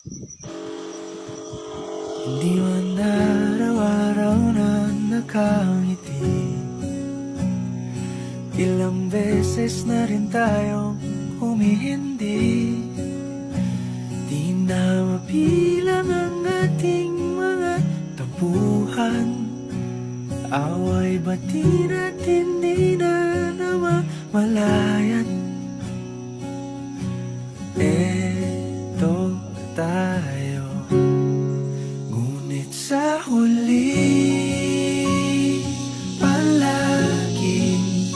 Hindi man araw-araw na nakangiti, ilang beses na rin tayong humihindi. Di na mabilang ang ating mga tampuhan, away bati natin di na namamalayan. Eto tayo, ngunit sa huli palaging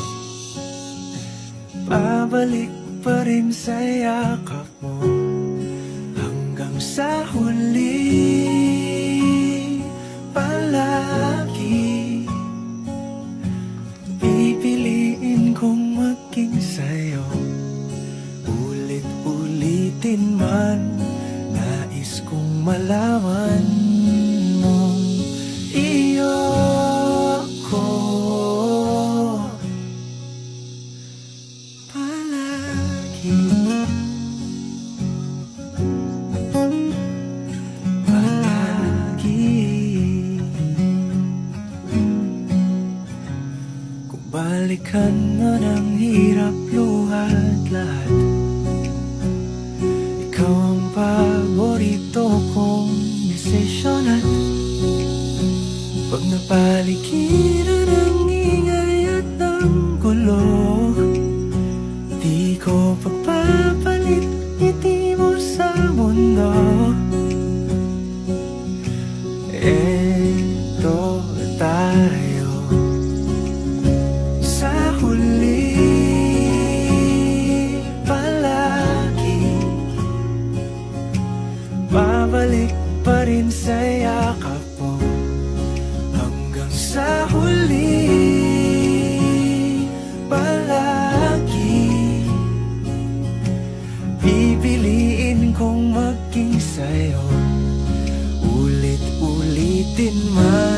babalik pa rin sa yakap mo. Hanggang sa huli palagi pipiliin kong maging sa'yo. Ulit-ulitin man, nais kong malaman mong iyo ko palagi. Kung balikan man ang hirap, luhat lahat, ikaw ang paborito kong desisyon. At pag napaligiran ng ingay at ng gulo, di ko pagpapalit ngiti mo sa mundo. Eto tayo, sa huli palagi babalik pa rin sa yakap mo. Hanggang sa huli palagi pipiliin kong maging sa'yo. Ulit-ulitin man,